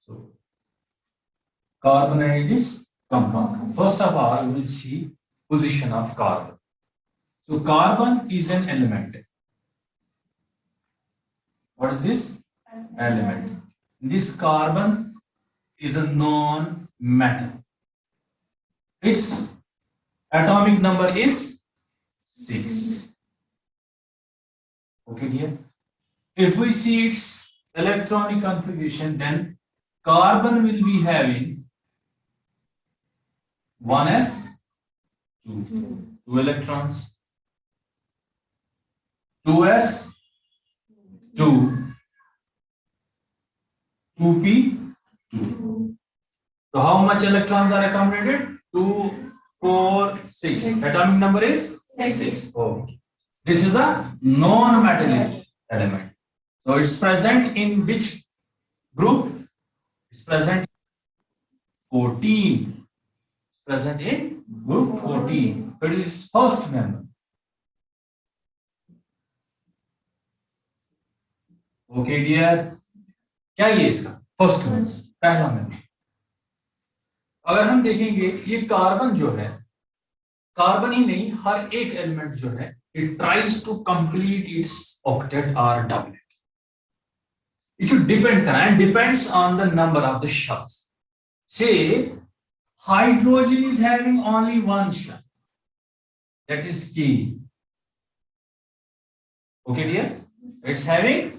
So carbon and this compound. First of all, we will see position of carbon. So carbon is an element. What is this? Element. This carbon is a non-metal. Its atomic number is 6. Okay, dear. If we see its electronic configuration, then carbon will be having 1s, 2 electrons, 2s, 2, 2p, 2. So how much electrons are accommodated? 2, 4, 6. Atomic number is 6. Okay. This is a non-metallic element. So it's present in which group? It's present in 14. It's present in group 14. So it is first member. Okay dear, क्या ये इसका first में पहला में। अगर हम देखेंगे ये कार्बन जो है, कार्बन ही नहीं हर एक एलिमेंट जो है, it tries to complete its octet और डबलेट। इट शुड डिपेंड करना है, depends on the number of the shells. Say hydrogen is having only one shell, that is की। Okay dear, it's having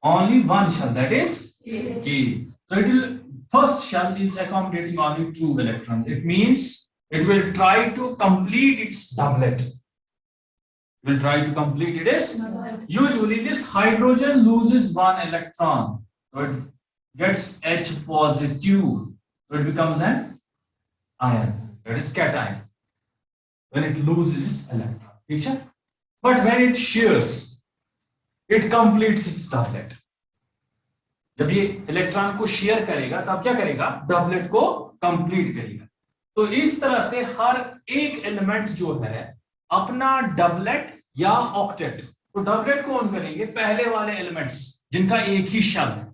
only one shell, that is K. So it will, first shell is accommodating only 2 electrons. It means it will try to complete its doublet. It will try to complete its. Usually this hydrogen loses 1 electron, so it gets H positive, so it becomes an ion, that is cation, when it loses electron. Picture? But when it shears, it completes its doublet. जब ये electron को share करेगा तब क्या करेगा? Doublet को complete करेगा। तो इस तरह से हर एक एलिमेंट जो है अपना डबलेट या ऑक्टेट, तो डबलेट कौन करेंगे? पहले वाले एलिमेंट्स जिनका एक ही शेल है।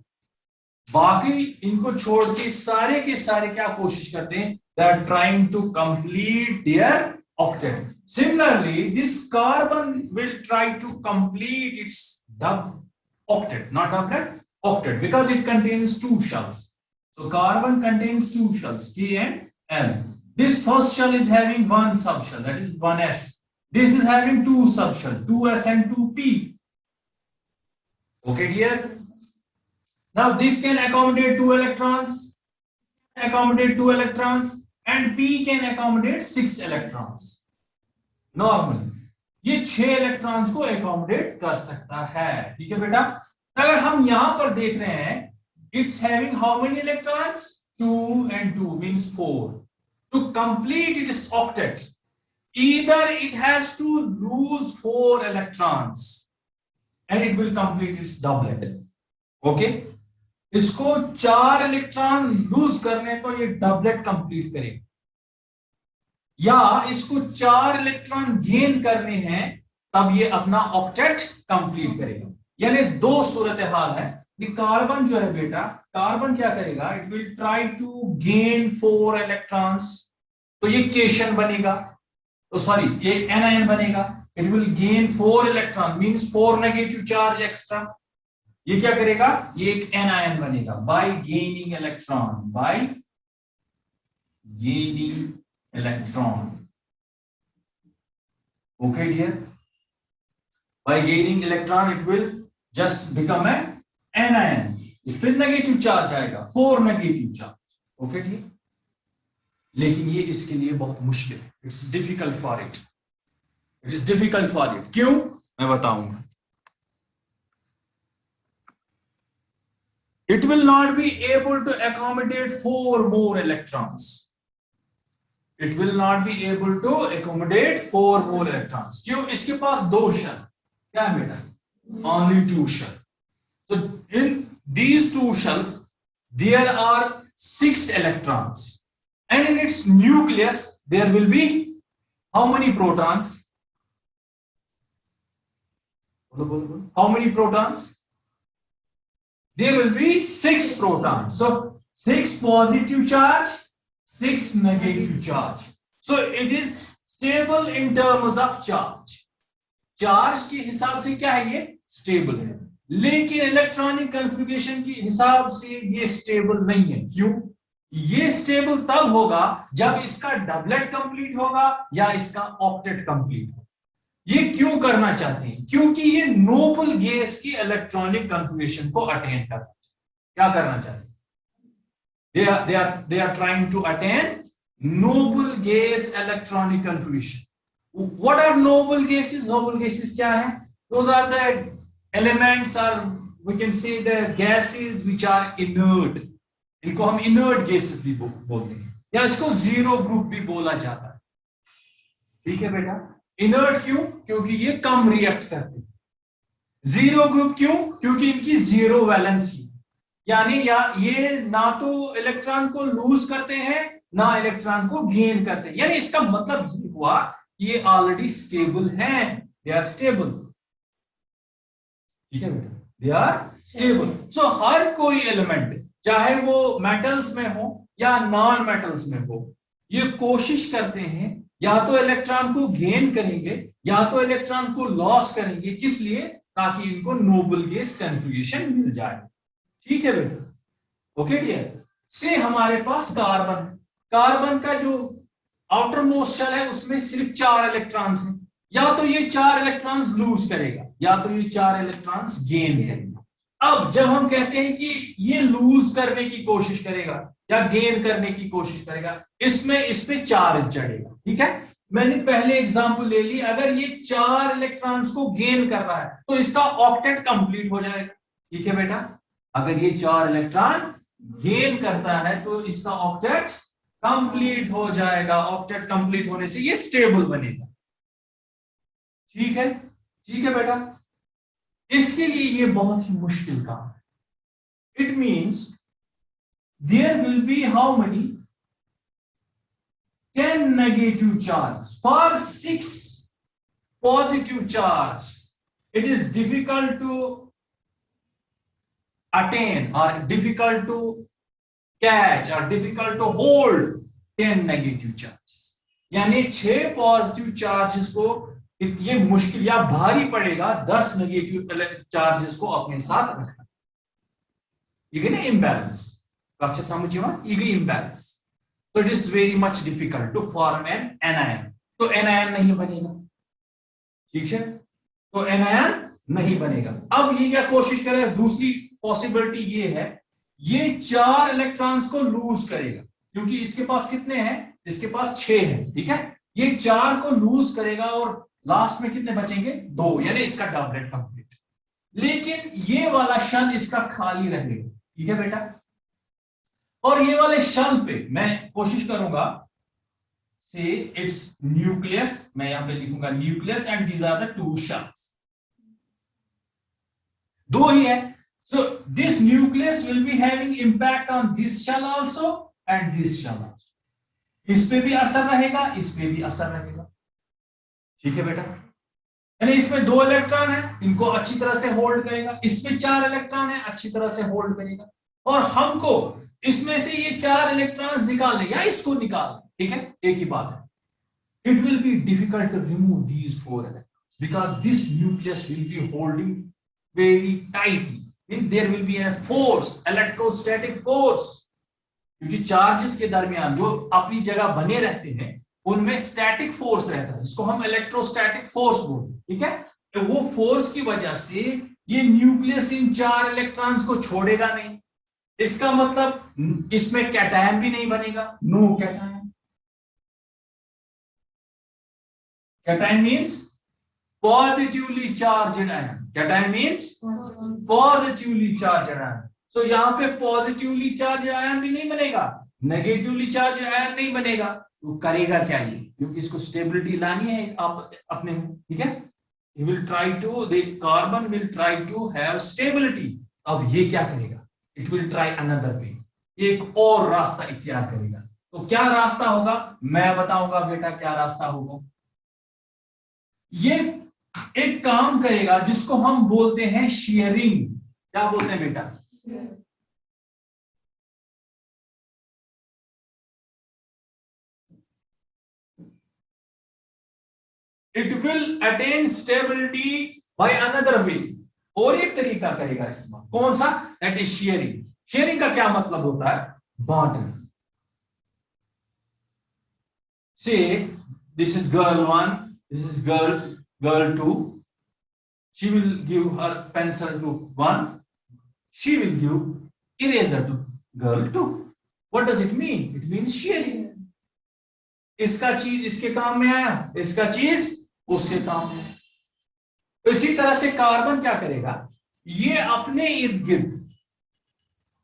बाकी इनको छोड़ के सारे के सारे क्या कोशिश करते हैं? They are trying to complete their octet. Similarly, this carbon will try to complete its octet, not doublet, octet, because it contains 2 shells. So carbon contains 2 shells, K and L. This first shell is having 1 subshell, that is 1s. This is having 2 subshells, 2s and 2p. Okay, dear. Now this can accommodate 2 electrons, and p can accommodate 6 electrons. Normally ये 6 electrons को accommodate कर सकता है। ठीक है बेटा, अगर हम यहां पर देख रहे हैं, it's having how many electrons? 2 and 2 means 4. To complete its octet, either it has to lose 4 electrons and it will complete its doublet. Okay, इसको 4 इलेक्ट्रॉन लूज करने तो ये डबलेट कंप्लीट करेगा, या इसको 4 इलेक्ट्रॉन गेन करने हैं तब ये अपना ऑक्टेट कंप्लीट करेगा। यानी 2 सूरत हाल है। कार्बन जो है बेटा, कार्बन क्या करेगा? It will try to gain 4 electrons, तो ये केशन बनेगा, तो सॉरी ये एनायन बनेगा। It will gain 4 electron means 4 negative charge extra. ये क्या करेगा? ये एक एनायन बनेगा by gaining electron, by gaining electron. Okay dear, by gaining electron it will just become an anion. इस पर नेगेटिव चार्ज आएगा, 4 नेगेटिव चार्ज। ओके dear, लेकिन ये इसके लिए बहुत मुश्किल है। It's difficult for it, it is difficult for it. क्यों? मैं बताऊंगा। It will not be able to accommodate 4 more electrons. It will not be able to accommodate 4 more electrons. क्यों? इसके पास 2 शेल। क्या है बेटा? Only 2 shell. So in these 2 shells there are 6 electrons, and in its nucleus there will be how many protons? How many protons? there will be 6 protons. So 6 positive charge, 6 negative charge. So it is stable in terms of charge. Charge के हिसाब से क्या है, ये stable है, लेकिन electronic configuration के हिसाब से ये स्टेबल नहीं है। क्यों? ये स्टेबल तब होगा जब इसका डबलेट कंप्लीट होगा या इसका ऑक्टेट कंप्लीट होगा। ये क्यों करना चाहते हैं? क्योंकि ये नोबल गैस की इलेक्ट्रॉनिक कॉन्फ़िगरेशन को अटेन करना, क्या करना चाहते हैं? they are trying to attain noble gas electronic configuration. What are noble gases? Noble gases क्या है? Those are the elements, or we can say the gases which are inert. इनको हम inert gases भी बोलते हैं, या इसको जीरो ग्रुप भी बोला जाता है। ठीक है बेटा? इनर्ट क्यों? क्योंकि ये कम रिएक्ट करते हैं। जीरो ग्रुप क्यों? क्योंकि इनकी जीरो वैलेंसी, यानी या ये ना तो इलेक्ट्रॉन को लूज करते हैं ना इलेक्ट्रॉन को गेन करते हैं। यानी इसका मतलब ये हुआ ये ऑलरेडी स्टेबल हैं, दे आर स्टेबल। ठीक है बेटा? They are stable. सो हर कोई एलिमेंट, चाहे वो मेटल्स में हो या नॉन मेटल्स में हो, ये कोशिश करते हैं या तो इलेक्ट्रॉन को गेन करेंगे या तो इलेक्ट्रॉन को लॉस करेंगे। किस लिए? ताकि इनको नोबल गैस कॉन्फ़िगरेशन मिल जाए। ठीक है बेटा? Okay dear? से हमारे पास कार्बन, कार्बन का जो आउटर मोस्ट शेल है उसमें सिर्फ 4 इलेक्ट्रॉन्स हैं। या तो ये 4 इलेक्ट्रॉन्स लूज करेगा या तो ये 4 इलेक्ट्रॉन्स गेन करेगा। अब जब हम कहते हैं कि ये लूज करने की कोशिश करेगा या गेन करने की कोशिश करेगा, इसमें इस पे चार्ज चढ़ेगा। ठीक है? मैंने पहले एग्जांपल ले ली, अगर ये 4 इलेक्ट्रॉन्स को गेन कर रहा है तो इसका ऑक्टेट कंप्लीट हो जाएगा। ठीक है बेटा? अगर ये 4 इलेक्ट्रॉन गेन करता है तो इसका ऑक्टेट कंप्लीट हो जाएगा। ऑक्टेट कंप्लीट होने से ये स्टेबल बनेगा। ठीक है? ठीक है बेटा? इसके लिए ये बहुत ही मुश्किल काम है। It means there will be how many 10 negative charges for 6 positive charges. It is difficult to attain or difficult to catch or difficult to hold 10 negative charges. यानी 6 पॉजिटिव चार्जेस को ये मुश्किल या भारी पड़ेगा 10 नेगेटिव चार्जेस को अपने साथ रखना। ये ना इम्बैलेंस, अच्छा समझिए, ये गई इम्बैलेंस। तो it is very much difficult to form an anion. तो एनायन नहीं बनेगा। ठीक है? तो एनायन नहीं बनेगा। अब ये क्या कोशिश करेगा? दूसरी पॉसिबिलिटी ये है, ये 4 इलेक्ट्रॉन्स को लूज करेगा, क्योंकि इसके पास कितने हैं? इसके पास 6 है। ठीक है? ये 4 को लूज करेगा और लास्ट में कितने बचेंगे? 2, यानी इसका डबलेट कंप्लीट। लेकिन ये वाला शेल इसका खाली रहेगा। ठीक है बेटा? और ये वाले शेल पे मैं कोशिश करूंगा से इट्स न्यूक्लियस, मैं यहां पे लिखूंगा nucleus and these are the 2 shells. 2 ही है। So this nucleus will be having impact on this shell also and this shell also. इस पे भी असर रहेगा, इस पे भी असर रहेगा। ठीक है बेटा? यानी इसमें 2 इलेक्ट्रॉन है, इनको अच्छी तरह से होल्ड करेगा। इसमें 4 इलेक्ट्रॉन है, अच्छी तरह से होल्ड करेगा। और हमको इसमें से ये 4 इलेक्ट्रॉन्स निकालने या इसको निकालना, ठीक है? एक ही बात है। It will be difficult to remove these 4 electrons because this nucleus will be holding very tightly. Means there will be a force, electrostatic force, क्योंकि चार्जेस के दरमियान जो अपनी जगह बने रहते हैं उनमें स्टैटिक फोर्स रहता है, जिसको हम इलेक्ट्रोस्टैटिक फोर्स बोलते हैं। ठीक है? तो वो फोर्स की वजह से ये न्यूक्लियस इन 4 इलेक्ट्रॉन्स को छोड़ेगा नहीं। इसका मतलब इसमें कैटायन भी नहीं बनेगा। No cation. Cation means positively charged ion. Cation means positively charged ion. So यहां पे पॉजिटिवली चार्ज आयन भी नहीं बनेगा, नेगेटिवली चार्ज आयन नहीं बनेगा। तो करेगा क्या ये? क्योंकि इसको स्टेबिलिटी लानी है आप अपने, ठीक है? He will try to, the carbon will try to have stability. अब ये क्या करेगा? It will try another way. एक और रास्ता इख्तियार करेगा। तो क्या रास्ता होगा? मैं बताऊंगा बेटा क्या रास्ता होगा। ये एक काम करेगा जिसको हम बोलते हैं शेयरिंग। क्या बोलते हैं बेटा? It will attain stability by another way, और एक तरीका करेगा इस्तेमाल, कौन सा? That is sharing. शेयरिंग का क्या मतलब होता है? बांटना। से this is girl 1, this is girl 2. She will give her pencil to 1. She will give eraser to girl 2. What does it mean? It means sharing. इसका चीज इसके काम में आया, इसका चीज उसके काम में। तो इसी तरह से कार्बन क्या करेगा? ये अपने इर्द गिर्द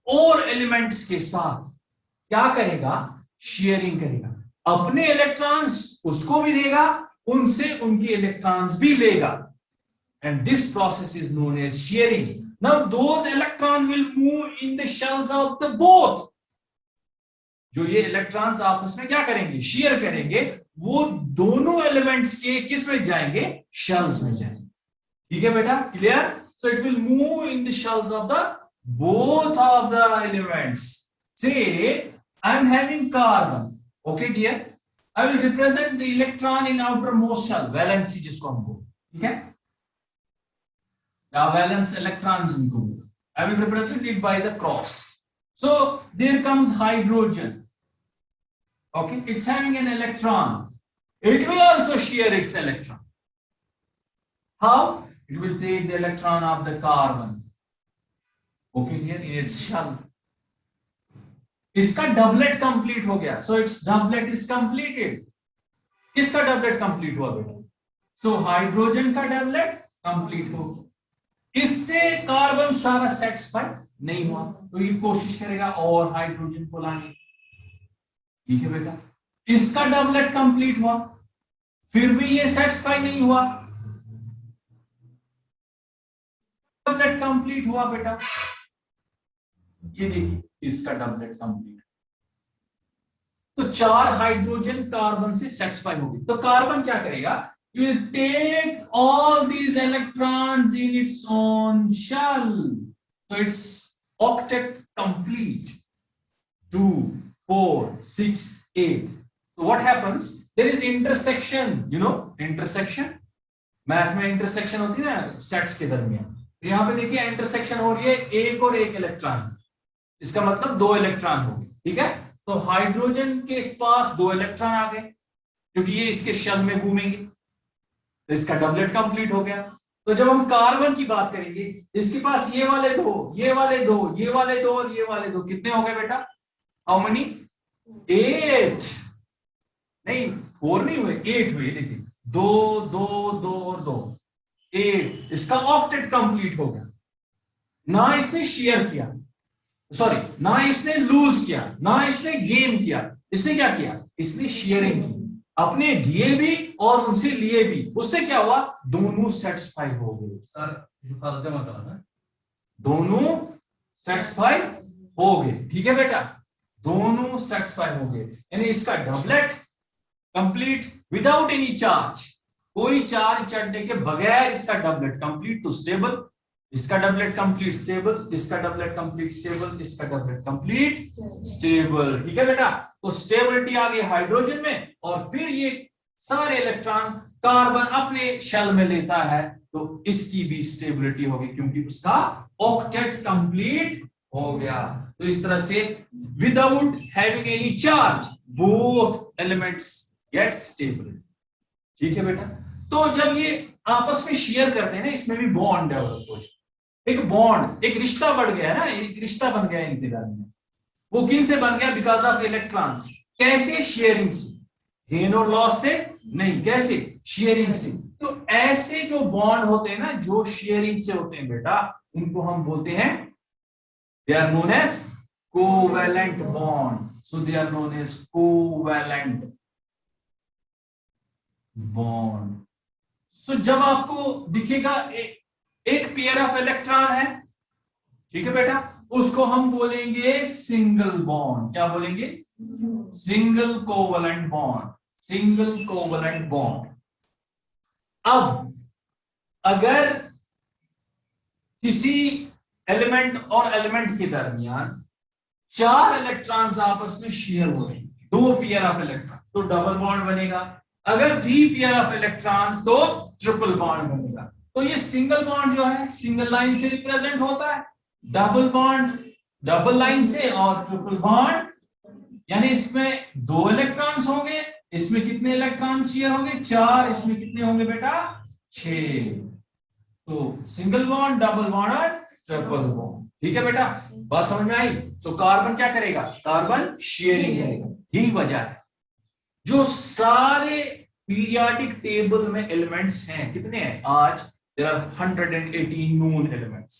और एलिमेंट्स के साथ क्या करेगा? शेयरिंग करेगा। अपने इलेक्ट्रॉन्स उसको भी देगा, उनसे उनके इलेक्ट्रॉन्स भी लेगा, and this process is known as sharing. Now those electrons will move in the shells of the both. जो ये इलेक्ट्रॉन्स आपस में क्या करेंगे? शेयर करेंगे। वो दोनों एलिमेंट्स के किस में जाएंगे? शेल्स में जाएंगे। ठीक है बेटा, clear? So it will move in the shells of the both of the elements. Say I am having carbon. Okay dear, I will represent the electron in outermost shell, valency जिसको हम बोलते हैं, ठीक है? या valence electrons इनको बोलते हैं। I will represent it by the cross. So there comes hydrogen. Okay, it's having an electron. It will also share its electron. How? It will take the electron of the carbon. Okay, here in its shell. इसका doublet complete हो गया, so it's doublet is completed. किसका doublet complete हुआ बेटा? So hydrogen का doublet complete हो। इससे carbon सारा सेटिस्फाई नहीं हुआ, तो ये कोशिश करेगा और हाइड्रोजन को लाने। ठीक है बेटा, इसका डबलेट कंप्लीट हुआ, फिर भी ये सेटिस्फाई नहीं हुआ, डबलेट कंप्लीट हुआ बेटा। ये देखिए इसका डबलेट कंप्लीट। तो 4 हाइड्रोजन कार्बन से सेटिस्फाई होगी, तो कार्बन क्या करेगा? It will take all these electrons in its own shell, so it's octet complete. 2, 4, 6, 8. So what happens? There is intersection, you know intersection, math में इंटरसेक्शन होती है ना सेट्स के दरमियान। यहाँ पे देखिए इंटरसेक्शन हो रही है, एक और एक इलेक्ट्रॉन, इसका मतलब 2 इलेक्ट्रॉन हो गए। ठीक है, तो हाइड्रोजन के पास 2 इलेक्ट्रॉन आ गए, क्योंकि ये इसके शेल में घूमेंगे, तो इसका डबलेट कंप्लीट हो गया। तो जब हम कार्बन की बात करेंगे, इसके पास ये वाले 2, ये वाले 2, ये वाले 2 और ये वाले 2, कितने हो गए बेटा? How many? 8 नहीं, 4 नहीं हुए, 8 हुए। देखिए 2 2 2 और 2, 8। इसका ऑक्टेट कंप्लीट हो गया। ना इसने शेयर किया, सॉरी, ना इसने लूज किया, ना इसने गेन किया, इसने क्या किया? इसने शेयरिंग की, अपने दिए भी और उनसे लिए भी। उससे क्या हुआ? दोनों सेटिस्फाई हो गए। सर जमा करा, दोनों सेटिस्फाई हो गए। ठीक है बेटा, दोनों सेटिस्फाई हो गए, यानी इसका doublet complete without any charge, कोई चार्ज चढ़ने के बगैर इसका डबलेट कंप्लीट टू स्टेबल। इसका डबलेट कंप्लीट स्टेबल, इसका डबलेट कंप्लीट स्टेबल, इसका डबलेट कंप्लीट स्टेबल। ठीक है बेटा, तो स्टेबिलिटी आ गई हाइड्रोजन में, और फिर ये सारे इलेक्ट्रॉन कार्बन अपने शेल में लेता है, तो इसकी भी स्टेबिलिटी होगी, क्योंकि उसका ऑक्टेट कंप्लीट हो गया। तो इस तरह से without having any charge both elements gate stable. ठीक है बेटा, तो जब ये आपस में शेयर करते हैं ना, इसमें भी बॉन्ड डेवलप हो जाए, एक बॉन्ड, एक रिश्ता बढ़ गया है ना, एक रिश्ता बन गया इनके दरमियान। वो किन से बन गया? Because of electrons. कैसे? शेयरिंग से, गेन और लॉस से नहीं, कैसे? शेयरिंग से। तो ऐसे जो बॉन्ड होते हैं ना, जो शेयरिंग से होते हैं बेटा, उनको हम बोलते हैं, they are known as covalent bond. So they are known as covalent bond. So जब आपको दिखेगा एक पेयर ऑफ इलेक्ट्रॉन है, ठीक है बेटा, उसको हम बोलेंगे सिंगल बॉन्ड। क्या बोलेंगे? Single covalent bond, single covalent bond. अब अगर किसी एलिमेंट और एलिमेंट के दरमियान 4 इलेक्ट्रॉन्स आपस में शेयर हो रहे हैं, 2 पेयर ऑफ इलेक्ट्रॉन्स, तो डबल बॉन्ड बनेगा। अगर 3 पेयर ऑफ इलेक्ट्रॉन्स तो ट्रिपल बॉन्ड बनेगा। तो ये सिंगल बॉन्ड जो है सिंगल लाइन से रिप्रेजेंट होता है, डबल बॉन्ड डबल लाइन से, और ट्रिपल बॉन्ड यानी इसमें 2 इलेक्ट्रॉन्स होंगे, इसमें कितने इलेक्ट्रॉन्स शेयर होंगे 4, इसमें कितने होंगे बेटा 6। तो सिंगल बॉन्ड, डबल बॉन्ड और ट्रिपल बॉन्ड। ठीक है बेटा, बात समझ में आई? तो कार्बन क्या करेगा, कार्बन शेयरिंग करेगा। यही वजह है जो सारे पीरियोडिक टेबल में एलिमेंट्स हैं, कितने हैं आज, देयर आर 118 नोन एलिमेंट्स।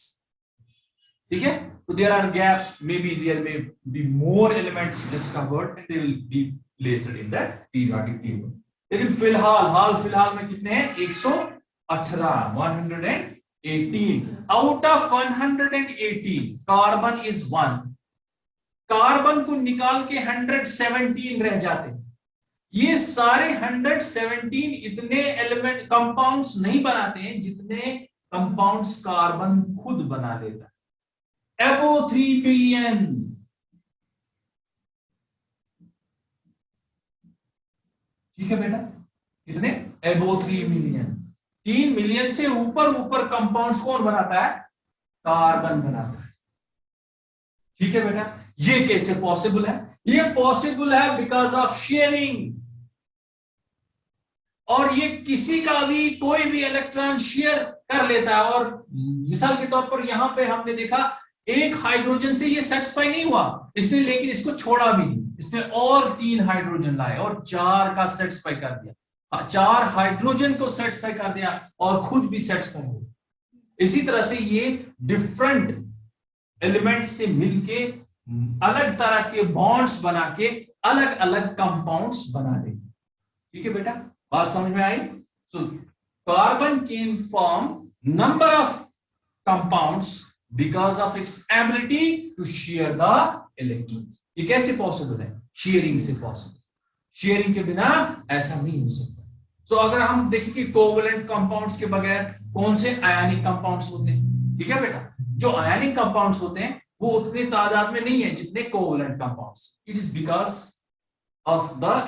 ठीक है, तो there are gaps, maybe more elements discovered and they will be placed in that periodic table. लेकिन फिलहाल में कितने हैं, 118, 118 out of 118 carbon is 1। Carbon को निकाल के 117 रह जाते हैं। ये सारे 117 इतने एलिमेंट कंपाउंड्स नहीं बनाते हैं जितने कंपाउंड्स कार्बन खुद बना लेता है, अबव 3 बिलियन। ठीक है बेटा, कितने, अबव 3 मिलियन। 3 मिलियन से ऊपर कंपाउंड्स कौन बनाता है, कार्बन बनाता है। ठीक है बेटा, ये कैसे पॉसिबल है, ये पॉसिबल है बिकॉज ऑफ शेयरिंग। और ये किसी का भी कोई भी इलेक्ट्रॉन शेयर कर लेता है। और मिसाल के तौर पर यहां पे हमने देखा एक हाइड्रोजन से ये सेटिस्फाई नहीं हुआ इसने, लेकिन इसको छोड़ा भी नहीं, इसने और 3 हाइड्रोजन लाए और 4 का सेटिस्फाई कर दिया, 4 हाइड्रोजन को सेटिस्फाई कर दिया और खुद भी सेटिस्फाई हो। इसी तरह से ये डिफरेंट एलिमेंट्स से मिलके अलग तरह के बॉन्ड्स बना के अलग अलग कंपाउंड्स बना देंगे। ठीक है बेटा, बात समझ में आई? So carbon can form number of compounds because of its ability to share the electrons. ये कैसे पॉसिबल है, शेयरिंग से पॉसिबल। शेयरिंग के बिना ऐसा नहीं हो सकता। सो अगर हम देखें कि कोवलेंट कंपाउंड्स के बगैर कौन से आयनिक कंपाउंड्स होते हैं। ठीक है बेटा, जो आयनिक कंपाउंड्स होते हैं वो उतने तादाद में नहीं है जितने covalent compounds. It is because of the